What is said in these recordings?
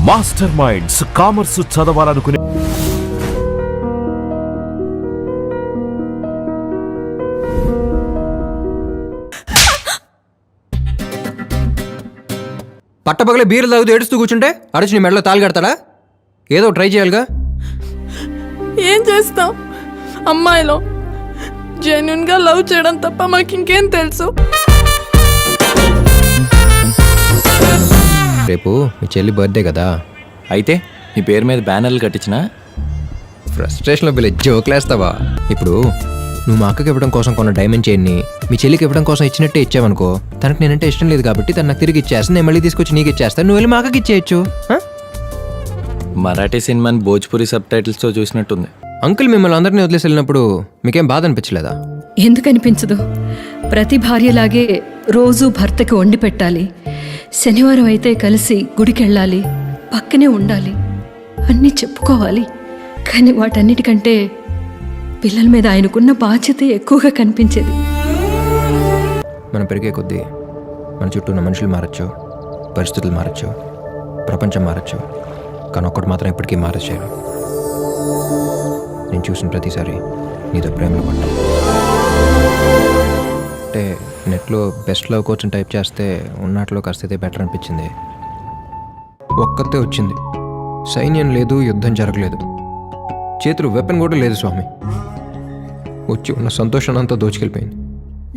Master minds commerce చదవాలనుకునే పట్టపగలే బీర్లు తాగుతూ ఏడుస్తూ కూర్చుంటే అడిచి నీ మెడలో తాళి కడతాడా? ఏదో ట్రై చేయాలిగా. ఏం చేస్తాం, అమ్మాయిలో జెన్యున్ గా లవ్ చేయడం తప్ప మాకు ఇంకేం తెలుసు. రేపు మీ చెల్లి బర్త్డే కదా, అయితే నీ పేరు మీద బ్యానర్లు కట్టించినా? ఫ్రస్ట్రేషన్లో వీళ్ళు జోకులేస్తావా? ఇప్పుడు నువ్వు మా అక్కకి ఇవ్వడం కోసం కొన్న డైమండ్ చైన్ని మీ చెల్లికి ఇవ్వడం కోసం ఇచ్చినట్టే ఇచ్చావనుకో, తనకు నేనంటే ఇష్టం లేదు కాబట్టి తను నాకు తిరిగి ఇచ్చేస్తాను, నేను మళ్ళీ తీసుకొచ్చి నీకు ఇచ్చేస్తాను, నువ్వు వెళ్ళి మా అక్కకి ఇచ్చేయచ్చు. మరాఠీ సినిమాని భోజ్పురి సబ్ టైటిల్స్తో చూసినట్టుంది. అంకుల్ మిమ్మల్ని అందరినీ వదిలేసి వెళ్ళినప్పుడు మీకేం బాధ అనిపించలేదా? ఎందుకు అనిపించదు? ప్రతి భార్యలాగే రోజు భర్తకి వండి పెట్టాలి, శనివారం అయితే కలిసి గుడికెళ్ళాలి, పక్కనే ఉండాలి, అన్నీ చెప్పుకోవాలి. కానీ వాటన్నిటికంటే పిల్లల మీద ఆయనకున్న బాధ్యత ఎక్కువగా కనిపించేది. మనం పెరిగే కొద్దీ మన చుట్టూ ఉన్న మనుషులు మారచ్చు, పరిస్థితులు మారచ్చు, ప్రపంచం మారచ్చు, కానీ ఒక్కటి మాత్రం ఎప్పటికీ మారచ్చారు. నేను చూసిన ప్రతిసారి నీతో ప్రేమలో పడ్డా. అంటే నెట్లో బెస్ట్ లవ్ కోచ్ టైప్ చేస్తే ఉన్నట్లో కాస్త బెటర్ అనిపించింది. ఒక్కతే వచ్చింది, సైన్యం లేదు, యుద్ధం జరగలేదు, చేతులు వెపన్ కూడా లేదు స్వామి, వచ్చి ఉన్న సంతోషాన్ని అంతా దోచుకెళ్ళిపోయింది.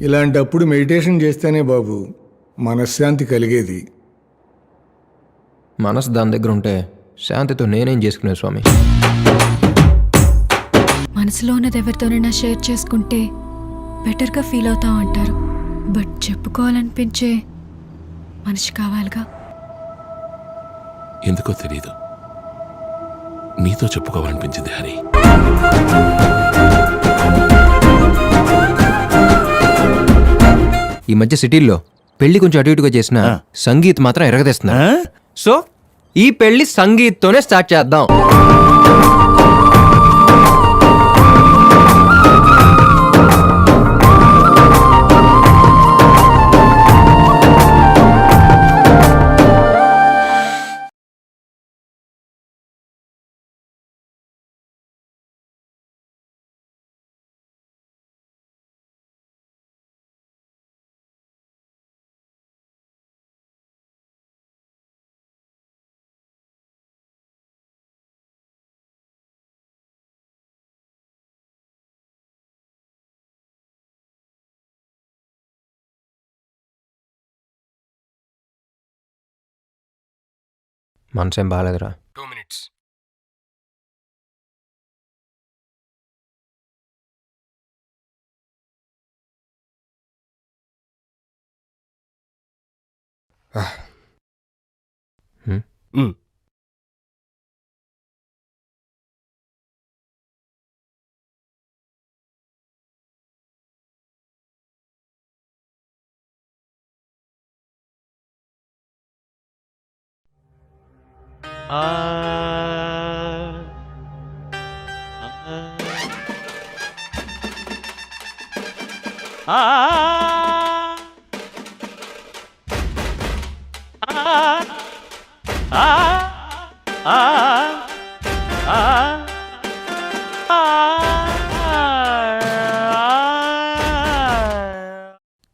ఇలాంటప్పుడు మెడిటేషన్ చేస్తేనే బాబు మనశ్శాంతి కలిగేది. మనసు దాని దగ్గర ఉంటే శాంతితో నేనేం చేసుకునేది స్వామి? మనసులో ఉన్నది ఎవరితోనైనా షేర్ చేసుకుంటే బెటర్గా ఫీల్ అవుతాం అంటారు, బట్ చెప్పుకోవాలనిపించే మనిషి కావాలిగా. ఎందుకో తెలీదు, నీతో చెప్పుకోవాలనిపించింది హరి. ఈ మధ్య సిటీల్లో పెళ్లి కొంచెం అటు ఇటుగా చేసిన సంగీత్ మాత్రం ఎరగదీస్తున్నా. సో ఈ పెళ్లి సంగీత్తోనే స్టార్ట్ చేద్దాం. మనసేం బాగాలేదురా. 2 minutes.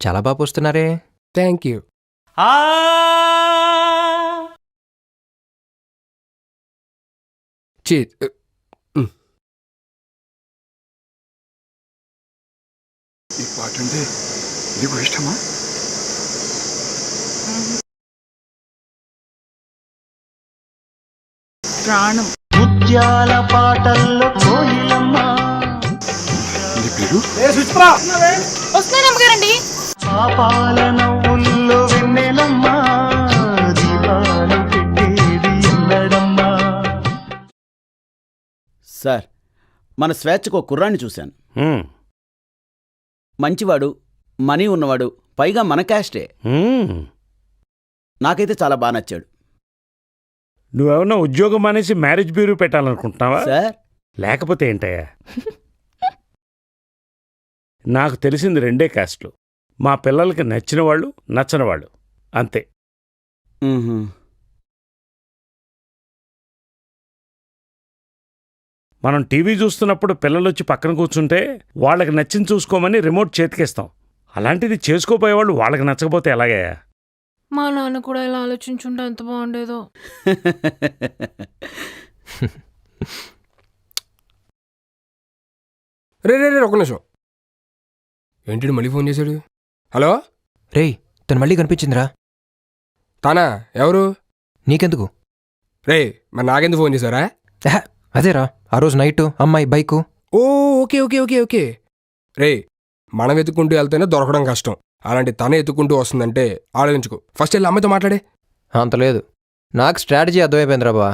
చాలా బాగా వస్తున్నారే. Thank you. ఈ పాట అంటే నీకు ఇష్టమా? ప్రాణం. ముత్యాల పాటల్లో కోయిలమ్మ, నీ పేరు? పాపాల నవ్వుల్లో వెన్నెలమ్మ, దీపాలు పెట్టేది ఎన్నడమ్మా. సార్, మన స్వేచ్ఛకు ఒక కుర్రాన్ని చూశాను. మంచివాడు, మనీ ఉన్నవాడు, పైగా మన క్యాస్టే. నాకైతే చాలా బాగా నచ్చాడు. నువ్వేమన్నా ఉద్యోగం మానేసి మ్యారేజ్ బ్యూరో పెట్టాలనుకుంటున్నావా సార్? లేకపోతే ఏంటయ్యా, నాకు తెలిసింది 2 క్యాస్ట్లు, మా పిల్లలకి నచ్చిన వాళ్ళు, నచ్చని వాళ్ళు, అంతే. మనం టీవీ చూస్తున్నప్పుడు పిల్లలు వచ్చి పక్కన కూర్చుంటే వాళ్ళకి నచ్చింది చూసుకోమని రిమోట్ చేతికిస్తాం. అలాంటిది చేసుకోపోయేవాళ్ళు వాళ్ళకి నచ్చకపోతే ఎలాగయ్యా? మా నాన్న కూడా ఇలా ఆలోచించుంటే ఎంత బాగుండేదో. రే ఒక నిమిషం. ఏంటి మళ్ళీ ఫోన్ చేశాడు? హలో రేయ్, తను మళ్ళీ కనిపించిందిరా. తానా? ఎవరు? నీకెందుకు? రే మరి నాకెందుకు ఫోన్ చేశారా? ఆహా, అదేరా ఆ రోజు నైట్ అమ్మాయి బైకు. ఓ ఓకే ఓకే ఓకే ఓకే. రే మనం ఎత్తుకుంటూ వెళ్తేనే దొరకడం కష్టం, అలాంటి తనే ఎత్తుకుంటూ వస్తుందంటే ఆలోచించుకో. ఫస్ట్ వెళ్ళి అమ్మాయితో మాట్లాడే. అంత లేదు. నాకు స్ట్రాటజీ అర్థమైపోయిందిరా బా.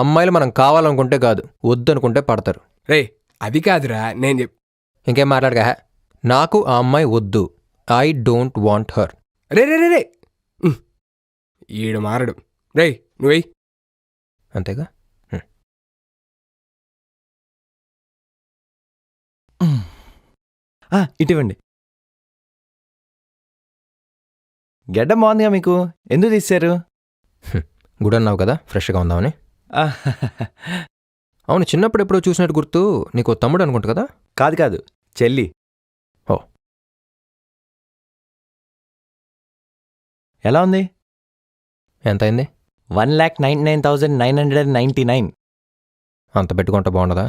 అమ్మాయిలు మనం కావాలనుకుంటే కాదు, వద్దనుకుంటే పడతారు. రే అది కాదురా నేను ఇంకేం మాట్లాడగా. నాకు ఆ అమ్మాయి వద్దు. I don't want her. రే రే రే రే ఈడు మారడు. రే నువ్వెయ్. అంతేగా. ఇటివ్వండి. గెడ్డం బాగుందిగా మీకు, ఎందుకు తీశారు? గుడ్ అన్నావు కదా, ఫ్రెష్గా ఉందామని. అవును, చిన్నప్పుడు ఎప్పుడో చూసినట్టు గుర్తు. నీకు తమ్ముడు అనుకుంటా కదా? కాదు కాదు, చెల్లి. ఓ. ఎలా ఉంది? ఎంత అయింది? 1,99,999. అంత పెట్టుకుంటా బాగుండదా?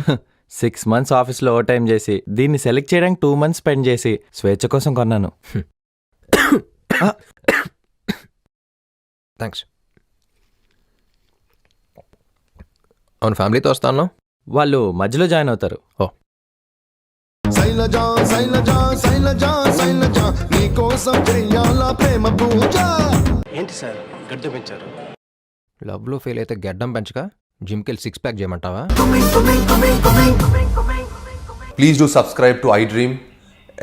6 months ఆఫీస్లో ఓవర్ టైం చేసి దీన్ని సెలెక్ట్ చేయడానికి 2 months స్పెండ్ చేసి స్వేచ్ఛ కోసం కొన్నాను. థ్యాంక్స్. అవును, ఫ్యామిలీతో వస్తాను. వాళ్ళు మధ్యలో జాయిన్ అవుతారు. ఓ. శైలజా శైలజా శైలజా శైలజా నీకోసం చెయ్యాలా ప్రేమ పూజ. ఏంటి సార్ గడ్డ పెంచారు? లవ్లో ఫెయిల్ అయితే గెడ్డం పెంచక జిమ్కి వెళ్ళి 6 pack చేయమంటావా? Please do subscribe to iDream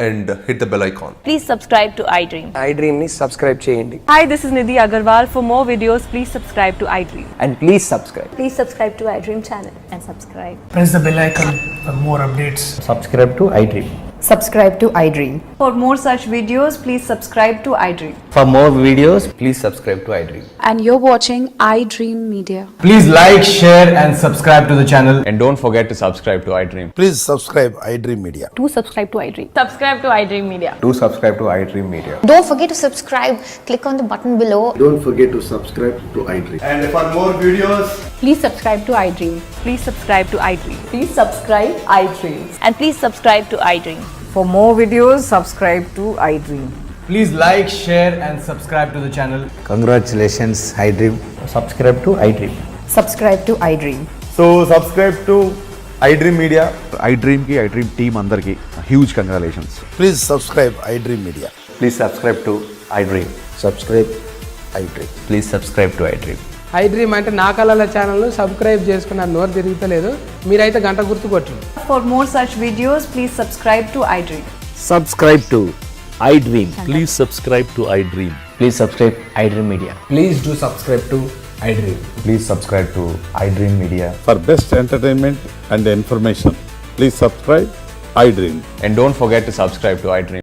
and hit the bell icon. Please subscribe to iDream. iDream ని సబ్స్క్రైబ్ చేయండి. Hi, this is Nidhi Agarwal. For more videos, please subscribe to iDream. And please subscribe. Please subscribe to iDream channel and subscribe. Press the bell icon for more updates. Subscribe to iDream. Subscribe to iDream. For more such videos, please subscribe to iDream. For more videos, please subscribe to iDream. And you're watching iDream Media. Please like, share and subscribe to the channel. And don't forget to subscribe to iDream. Please subscribe iDream Media. Do subscribe to iDream. Subscribe to iDream Media. Do subscribe to iDream Media. Don't forget to subscribe. Click on the button below. Don't forget to subscribe to iDream. And for more videos, Please subscribe to iDream. Please subscribe to iDream. Please subscribe iDream. And please subscribe to iDream. For more videos, subscribe to iDream. Please like, share and subscribe to the channel. Congratulations iDream. Subscribe to iDream. Subscribe to iDream. So subscribe to iDream Media. iDream ki iDream team andarki huge congratulations. Please subscribe iDream Media. Please subscribe to iDream. Subscribe iDream. Please subscribe to iDream. iDream అంటే నా కళల ఛానల్ను subscribe చేసుకున్న నోరు తిరుగుతలేదు. మీరైతే గంట గుర్తు కొట్టండి. For more such videos, please subscribe to iDream. Subscribe to iDream. Please subscribe to iDream. Please subscribe iDream Media. Please do subscribe to iDream. Please subscribe to iDream Media. For best entertainment and information, please subscribe iDream. And don't forget to subscribe to iDream.